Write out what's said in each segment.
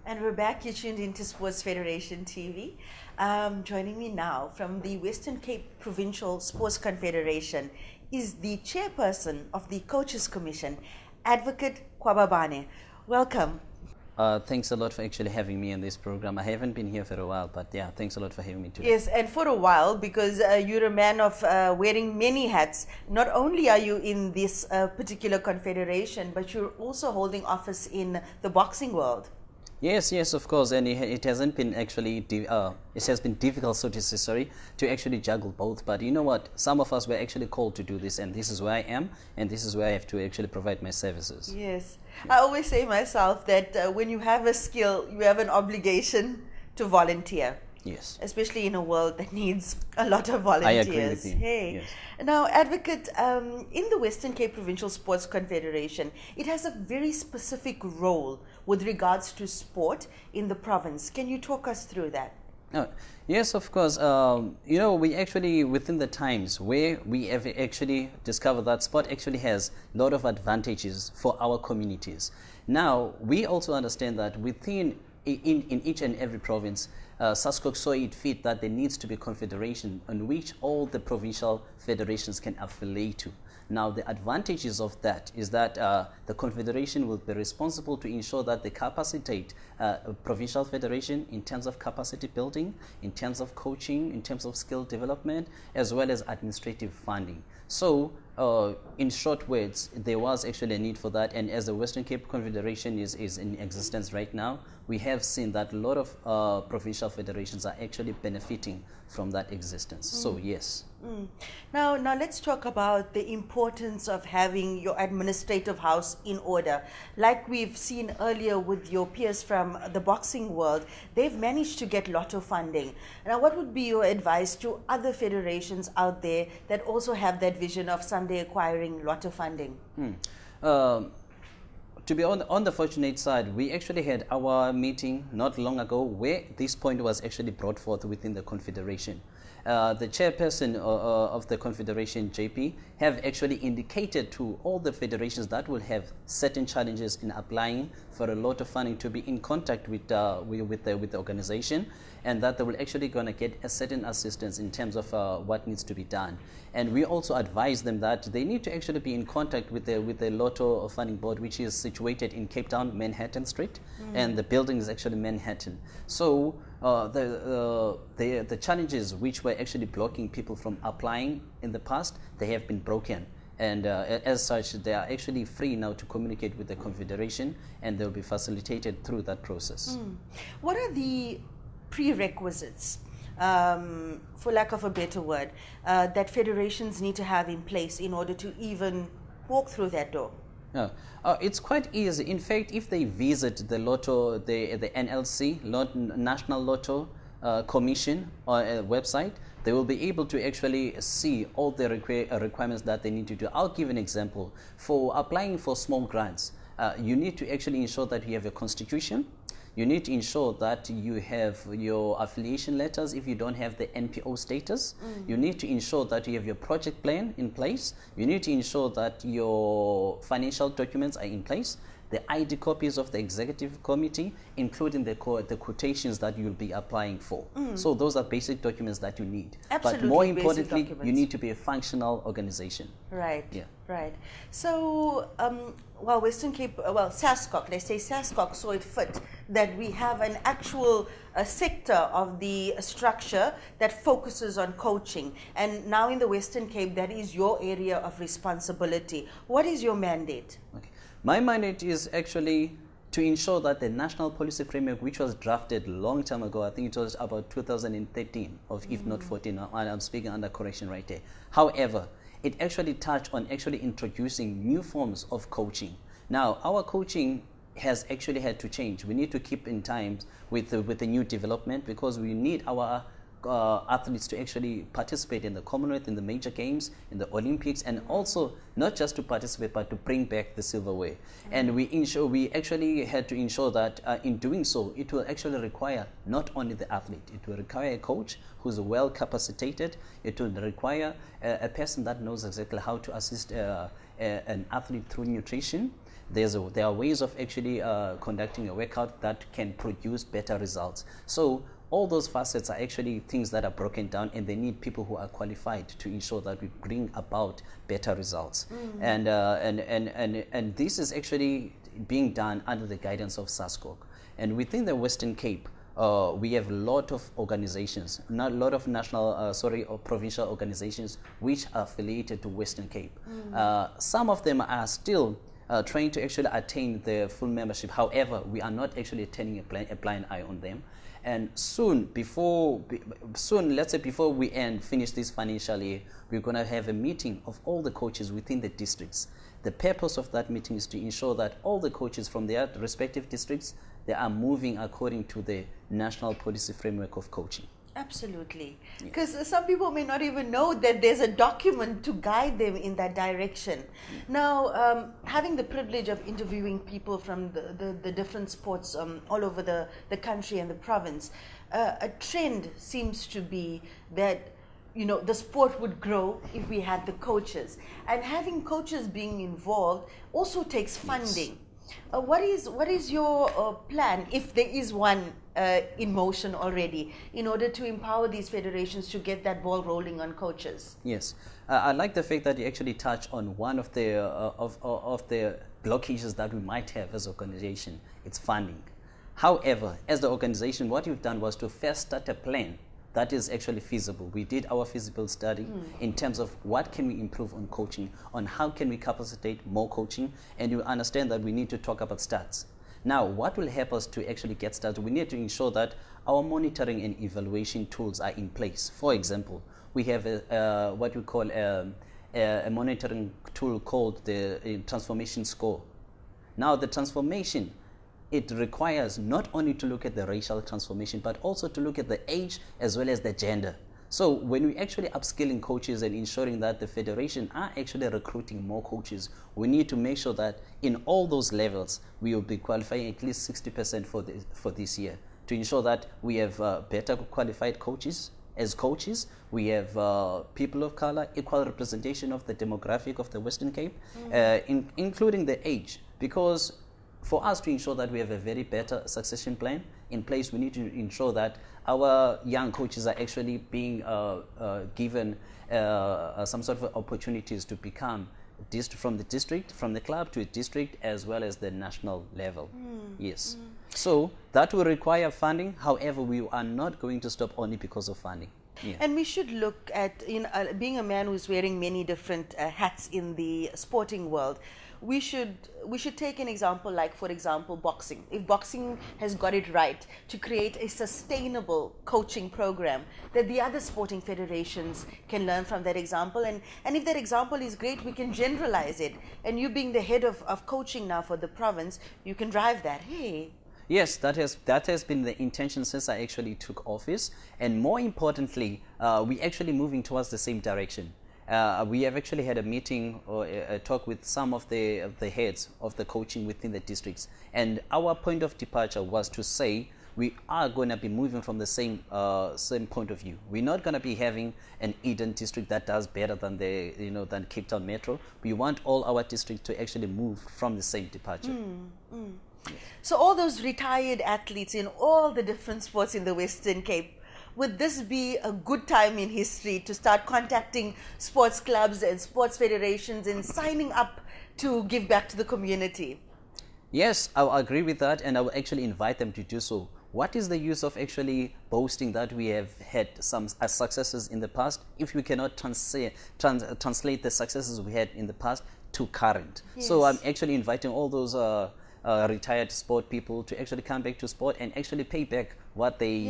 And we're back. You're tuned into Sports Federation TV. Joining me now from the Western Cape Provincial Sports Confederation is the chairperson of the Coaches Commission, Advocate Kwababana. Welcome. Thanks a lot for actually having me on this program. I haven't been here for a while, but yeah, thanks a lot for having me today. Yes, and for a while, because you're a man of wearing many hats. Not only are you in this particular confederation, but you're also holding office in the boxing world. Yes, of course, and it hasn't been actually, it has been difficult, so to say, sorry, to actually juggle both. But you know what? Some of us were actually called to do this, and this is where I am, and this is where I have to actually provide my services. Yes. I always say myself that when you have a skill, you have an obligation to volunteer. Yes. Especially in a world that needs a lot of volunteers. I agree with you. Hey. Yes. Now, Advocate, in the Western Cape Provincial Sports Confederation, it has a very specific role with regards to sport in the province. Can you talk us through that? Yes, of course. You know, we actually, within the times where we have actually discovered that sport actually has a lot of advantages for our communities. Now, we also understand that within in each and every province, SASCOC saw it fit that there needs to be a confederation on which all the provincial federations can affiliate to. Now, the advantages of that is that the confederation will be responsible to ensure that they capacitate a provincial federation in terms of capacity building, in terms of coaching, in terms of skill development, as well as administrative funding. So, in short words, there was actually a need for that, and as the Western Cape Confederation is in existence right now, we have seen that a lot of provincial federations are actually benefiting from that existence. So yes. Now let's talk about the importance of having your administrative house in order. Like we've seen earlier with your peers from the boxing world, they've managed to get lotto funding. Now, what would be your advice to other federations out there that also have that vision of someday acquiring lotto funding? To be on the fortunate side, we actually had our meeting not long ago where this point was actually brought forth within the confederation. The chairperson of the confederation, JP, have actually indicated to all the federations that will have certain challenges in applying for a lot of funding to be in contact with the organization, and that they will actually going to get a certain assistance in terms of what needs to be done. And we also advise them that they need to actually be in contact with the Lotto Funding Board, which is situated in Cape Town, Manhattan Street, and the building is actually Manhattan. So the challenges which were actually blocking people from applying in the past, they have been broken. And as such, they are actually free now to communicate with the confederation, and they'll be facilitated through that process. What are the prerequisites, for lack of a better word, that federations need to have in place in order to even walk through that door? It's quite easy. In fact, if they visit the Lotto, the NLC, National Lotto Commission website, they will be able to actually see all the requirements that they need to do. I'll give an example. For applying for small grants, you need to actually ensure that you have a constitution. You need to ensure that you have your affiliation letters if you don't have the NPO status. You need to ensure that you have your project plan in place. You need to ensure that your financial documents are in place. The ID copies of the executive committee, including the quotations that you'll be applying for. So those are basic documents that you need. Absolutely, but more importantly, you need to be a functional organization. Right. Yeah. Right. So, Western Cape, SASCOC, let's say SASCOC saw it fit that we have an actual sector of the structure that focuses on coaching. And now in the Western Cape, that is your area of responsibility. What is your mandate? Okay. My mandate is actually to ensure that the national policy framework, which was drafted a long time ago, I think it was about 2013, or if not 14, I'm speaking under correction right there. However, it actually touched on actually introducing new forms of coaching. Now, our coaching has actually had to change. We need to keep in time with the new development, because we need our athletes to actually participate in the Commonwealth, in the major games, in the Olympics, and also not just to participate but to bring back the silverware. And we actually had to ensure that in doing so, it will actually require not only the athlete, it will require a coach who's well capacitated, it will require a person that knows exactly how to assist an athlete through nutrition, there are ways of actually conducting a workout that can produce better results. So all those facets are actually things that are broken down, and they need people who are qualified to ensure that we bring about better results. And this is actually being done under the guidance of SASCOG. And within the Western Cape, we have a lot of organizations, not a lot of national, or provincial organizations which are affiliated to Western Cape. Some of them are still trying to actually attain the full membership. However, we are not actually turning a blind eye on them. And soon, let's say before we finish this financial year, we're going to have a meeting of all the coaches within the districts. The purpose of that meeting is to ensure that all the coaches from their respective districts, they are moving according to the national policy framework of coaching. Absolutely. Because some people may not even know that there's a document to guide them in that direction. Now, having the privilege of interviewing people from the different sports all over the country and the province, a trend seems to be that the sport would grow if we had the coaches. And having coaches being involved also takes funding. Yes. What is your plan, if there is one in motion already, in order to empower these federations to get that ball rolling on coaches? Yes, I like the fact that you actually touch on one of the of the blockages that we might have as an organization. It's funding. However, as the organization, what you've done was to first start a plan that is actually feasible. We did our feasible study in terms of what can we improve on coaching, on how can we capacitate more coaching, and you understand that we need to talk about stats. Now, what will help us to actually get started? We need to ensure that our monitoring and evaluation tools are in place. For example, we have what we call a monitoring tool called the transformation score. Now, the transformation, it requires not only to look at the racial transformation, but also to look at the age as well as the gender. So when we actually upskilling coaches and ensuring that the federation are actually recruiting more coaches, we need to make sure that in all those levels, we will be qualifying at least 60% for this year, to ensure that we have better qualified coaches. As coaches, we have people of color, equal representation of the demographic of the Western Cape, including the age, because for us to ensure that we have a very better succession plan in place, we need to ensure that our young coaches are actually being given some sort of opportunities to become from the district, from the club to a district, as well as the national level. Yes. So that will require funding. However, we are not going to stop only because of funding. Yeah. And we should look at, being a man who's wearing many different hats in the sporting world, we should take an example like, for example, boxing. If boxing has got it right to create a sustainable coaching program, that the other sporting federations can learn from that example. And if that example is great, we can generalize it. And you being the head of coaching now for the province, you can drive that. Hey. Yes, that has been the intention since I actually took office. And more importantly, we're actually moving towards the same direction. We have actually had a meeting or a talk with some of the heads of the coaching within the districts, and our point of departure was to say we are going to be moving from the same point of view. We're not going to be having an Eden district that does better than than Cape Town Metro. We want all our districts to actually move from the same departure. So all those retired athletes in all the different sports in the Western Cape, would this be a good time in history to start contacting sports clubs and sports federations and signing up to give back to the community? Yes, I will agree with that, and I will actually invite them to do so. What is the use of actually boasting that we have had some successes in the past if we cannot translate the successes we had in the past to current? Yes. So I'm actually inviting all those retired sport people to actually come back to sport and actually pay back what they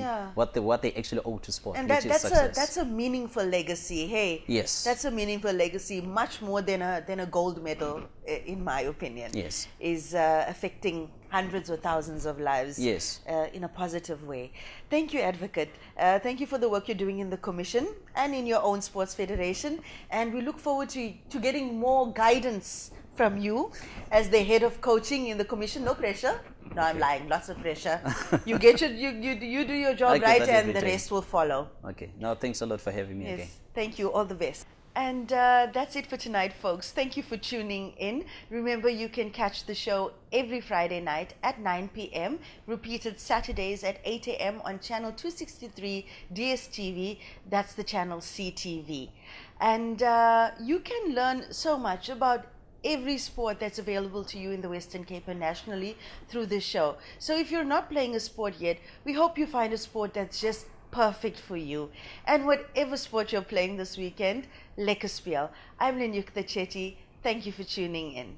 actually owe to sport. And that's a meaningful legacy. Hey, yes, that's a meaningful legacy, much more than a gold medal, in my opinion. Yes, is affecting hundreds or thousands of lives. Yes, in a positive way. Thank you, Advocate. Thank you for the work you're doing in the Commission and in your own sports federation. And we look forward to getting more guidance from you as the head of coaching in the Commission. No pressure. No, I'm lying. Lots of pressure. You get you do your job right, and the rest will follow. Okay. Now, thanks a lot for having me again. Thank you. All the best. And that's it for tonight, folks. Thank you for tuning in. Remember, you can catch the show every Friday night at 9 p.m., repeated Saturdays at 8 a.m. on channel 263 DSTV. That's the channel CTV. And you can learn so much about every sport that's available to you in the Western Cape and nationally through this show. So if you're not playing a sport yet, we hope you find a sport that's just perfect for you. And whatever sport you're playing this weekend, lekker speel. I'm Lenyukta Chetty. Thank you for tuning in.